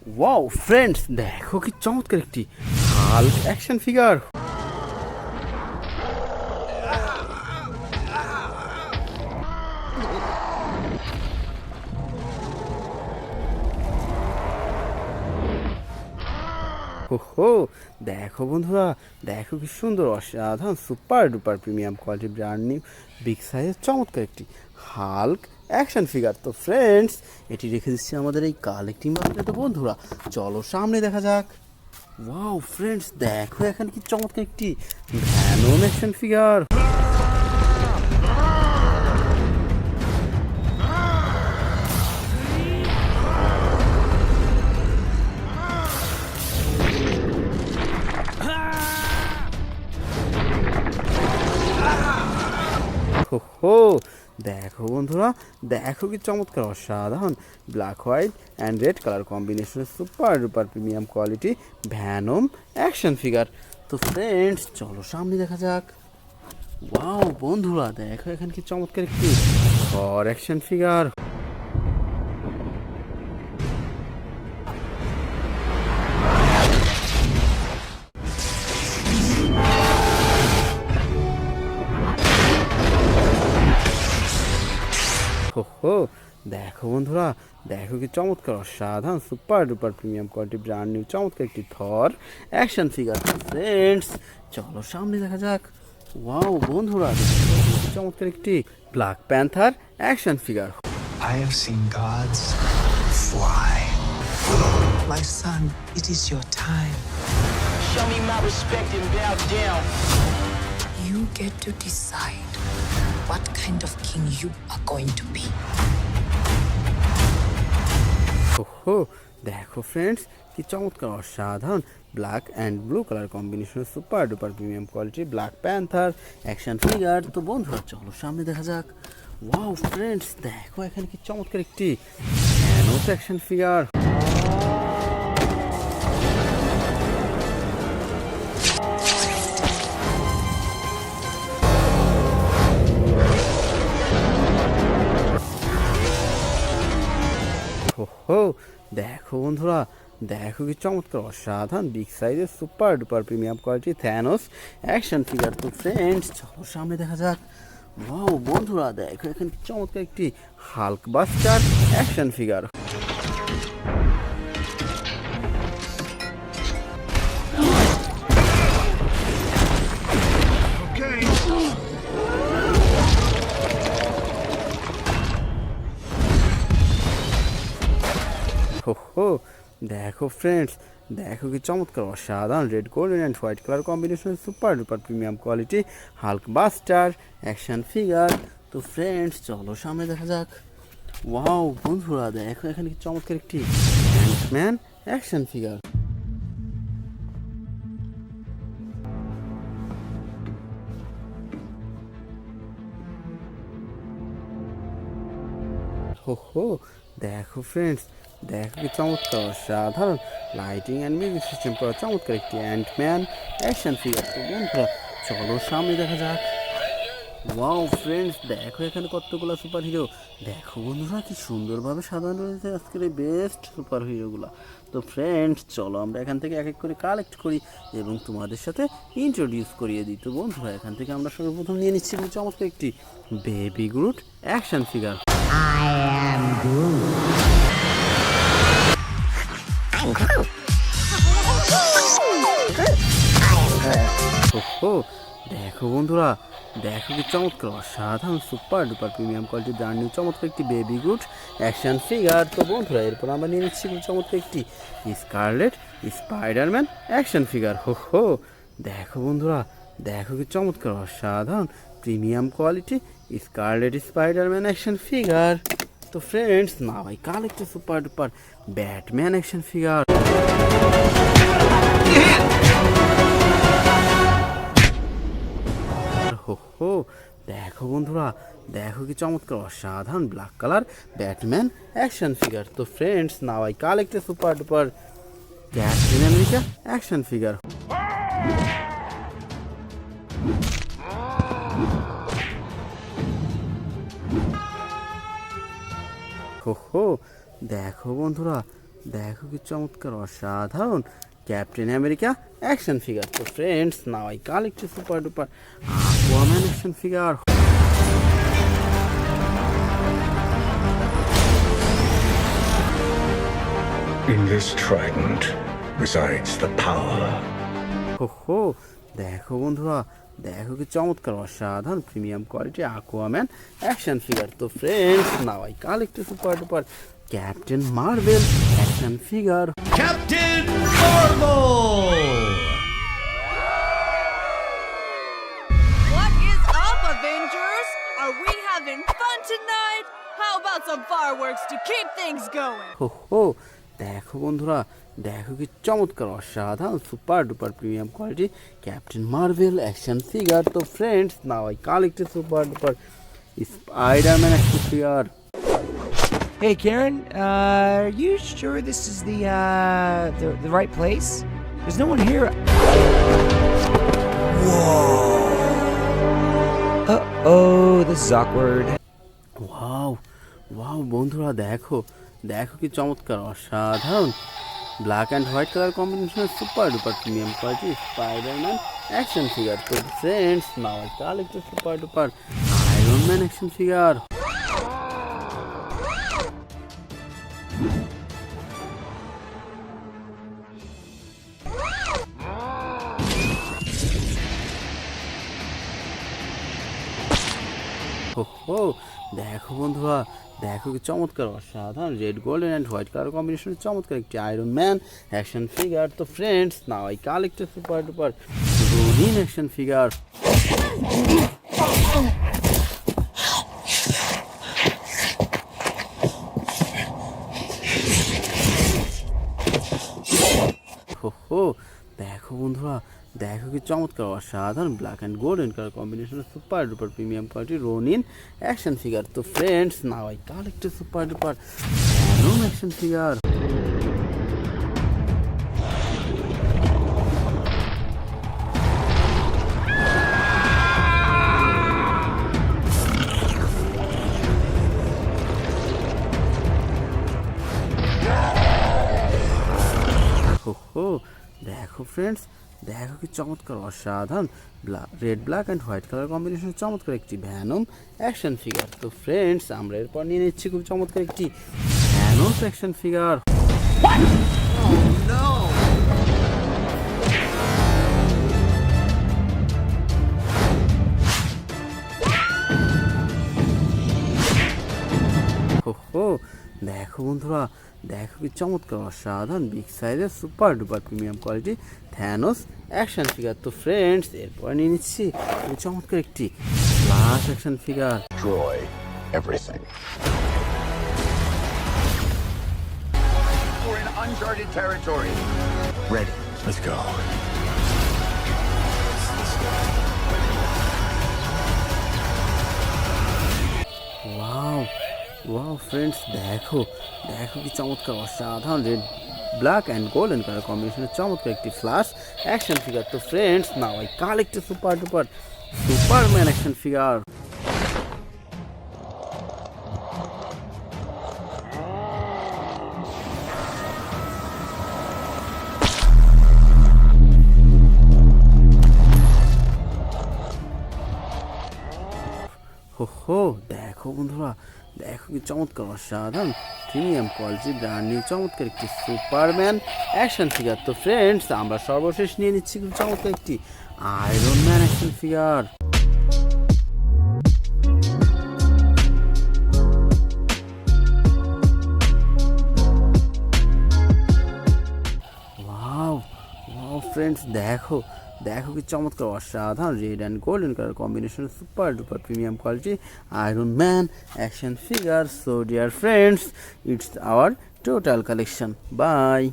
Wow friends, দেখো কি চমৎকার একটি হাল্ক অ্যাকশন ফিগার। ওহো, দেখো বন্ধুরা, দেখো কি সুন্দর, অসাধারণ, super duper premium quality brand new big সাইজের চমৎকার একটি হাল্ক অ্যাকশন ফিগার। তো ফ্রেন্ডস, এটি রেখে দিচ্ছি আমাদের এই কালেক্টিং মার্কেটে। তো বন্ধুরা চলো সামনে দেখা যাক। ওয়াও ফ্রেন্ডস, দেখো এখানে কি চমৎকার একটি ভ্যানম অ্যাকশন ফিগার। ওহো, দেখো বন্ধুরা, দেখো কি চমৎকার, অসাধারণ black white and red colour কম্বিনেশনের super duper premium quality Venom action figure. তো ফ্রেন্ডস চলো সামনে দেখা যাক। ওয়াও বন্ধুরা, দেখো এখানে কি চমৎকার একটি থর অ্যাকশন ফিগার। ওহো, দেখো বন্ধুরা, দেখো কি চমৎকার, অসাধারণ super duper premium quality brand new চমৎকার একটি থর অ্যাকশন ফিগার। ফ্রেন্ডস চলো সামনে দেখা যাক। ওয়াও বন্ধুরা, দেখো কি চমৎকার একটি black Panther action figure. I have seen gods fly. My son, it is your time. Show me my respect and bow down. You get to decide what kind of king you are going to be. ওহো, দেখো friends কি চমৎকার, অসাধারণ black and blue colour কম্বিনেশনের super duper premium quality Black Panther action figure. তো বন্ধুরা চলো সামনে দেখা যাক। ওয়াও ফ্রেন্ডস, দেখো এখানে কি চমৎকার একটি থ্যানোস অ্যাকশন ফিগার। ওহো, দেখো বন্ধুরা, দেখো কি চমৎকার, অসাধারণ বিগ সাইজের super duper premium quality Thanos action figure. তো ফ্রেন্ডস চলো সামনে দেখা যাক। ওয়াও বন্ধুরা, দেখো এখানে কি চমৎকার একটি হাল্ক বাস্টার অ্যাকশন ফিগার। ওহো, দেখো ফ্রেন্ডস, দেখো কি চমৎকার, অসাধারণ red golden and white colour combination super duper premium quality Hulk buster action figure. তো ফ্রেন্ডস চলো সামনে দেখা যাক। ওয়াও বন্ধুরা, দেখো এখানে কি চমৎকার একটি অ্যান্টম্যান অ্যাকশন ফিগার। ওহো, দেখো ফ্রেন্ডস, দেখো কি চমৎকার, অসাধারণ লাইটিং অ্যান্ড মিউজিক সিস্টেম করা চমৎকার একটি অ্যান্টম্যান অ্যাকশন ফিগার। তো বন্ধুরা চলো সামনে দেখা যাক। ওয়াও ফ্রেন্ডস, দেখো এখানে কতগুলো সুপার হিরো। দেখো বন্ধুরা কি সুন্দরভাবে সাজানো রয়েছে আজকের এই বেস্ট সুপার হিরোগুলো। তো ফ্রেন্ডস চলো আমরা এখান থেকে এক এক করে কালেক্ট করি এবং তোমাদের সাথে ইন্ট্রোডিউস করিয়ে দিই। তো বন্ধুরা এখান থেকে আমরা সর্বপ্রথম নিয়ে নিচ্ছি চমৎকার একটি বেবি গ্রুট অ্যাকশন ফিগার। ওহো, দেখো বন্ধুরা, দেখো কি চমৎকার, অসাধারণ super duper premium quality brand new চমৎকার একটি বেবি গ্রুট অ্যাকশন ফিগার। তো বন্ধুরা এরপর আমরা নিয়ে নিচ্ছি চমৎকার একটি স্কারলেট স্পাইডারম্যান অ্যাকশন ফিগার। হো, দেখো বন্ধুরা, দেখো কি চমৎকার, অসাধারণ premium quality scarlet Spiderman action figure. তো ফ্রেন্ডস না ভাই collect super duper Batman action figure. হো, দেখো বন্ধুরা, দেখো কি চমৎকার, অসাধারণ black colour Batman action figure. তো ফ্রেন্ডস না ভাই collect super duper Captain America action figure. হো, দেখো বন্ধুরা, দেখো কি চমৎকার অসাধারণ ক্যাপ্টেন আমেরিকা অ্যাকশন ফিগার। তো friends, now I collect a super duper aquaman action figure. In this trident resides the power. হো, দেখো বন্ধুরা, দেখো কি চমৎকার অসাধারণ premium quality aquaman action figure. তো friends, now I collect a super duper Captain Marvel action figure. Captain Marvel! What is up, Avengers? Are we having fun tonight? How about some fireworks to keep things going? হো, দেখো বন্ধুরা, দেখো কি চমৎকার অসাধারণ super duper premium quality Captain Marvel action figure. তো friends, now I collect a super duper Spiderman action figure. Hey Karen, are you sure this is the right place? There's no one here. Whoa. Uh-oh, this is awkward. Wow বন্ধুরা, দেখো দেখো কি চমৎকার অসাধারণ black and white colour কম্বিনেশনের super duper premium quality Spiderman action figure. তো friends, now I collect a super duper Iron Man action figure. হো, দেখো বন্ধুরা, দেখো কি চমৎকার অসাধারণ red golden and white colour কম্বিনেশনের চমৎকার একটি আয়রন ম্যান অ্যাকশন ফিগার। তো friends, now I collect a super duper Ronin action figure. হো, দেখো বন্ধুরা, দেখো কি চমৎকার অসাধারণ ব্ল্যাক অ্যান্ড গোল্ডেন কালার কম্বিনেশনের super duper premium quality Ronin action figure. তো friends, now I collect a super duper Venom action figure. হো, দেখো ফ্রেন্ডস, দেখো কি চমৎকার অসাধারণ red black and white colour কম্বিনেশনের চমৎকার একটি ভ্যানম অ্যাকশন ফিগার। তো ফ্রেন্ডস, আমরা এরপর নিয়ে নিচ্ছি খুব চমৎকার একটি থ্যানোস অ্যাকশন ফিগার। হো, দেখো বন্ধুরা, দেখো কি চমৎকার অসাধারণ বিগ সাইজের super duper premium quality Thanos action figure. তো ফ্রেন্ডস, এরপর নিয়ে নিচ্ছি খুব চমৎকার একটি Flash action figure. Destroy everything. We're in uncharted territory. Ready. Let's go. Wow friends, দেখো দেখো কি চমৎকার অসাধারণ red black and golden colour কম্বিনেশনের চমৎকার একটি ফ্ল্যাশ অ্যাকশন ফিগার। তো friends, now I collect a super duper Superman action figure. হো, দেখো বন্ধুরা, দেখো কি চমৎকার অসাধারণ প্রিমিয়াম কোয়ালিটি ব্র্যান্ড নিউ চমৎকার একটি সুপারম্যান অ্যাকশন ফিগার। তো ফ্রেন্ডস, আমরা সর্বশেষ নিয়ে নিচ্ছি খুব চমৎকার একটি Iron Man action figure. Wow friends, দেখো দেখো কি চমৎকার অসাধারণ red and golden colour combination super duper premium quality iron Man action figure. So dear friends, it's our total collection. Bye.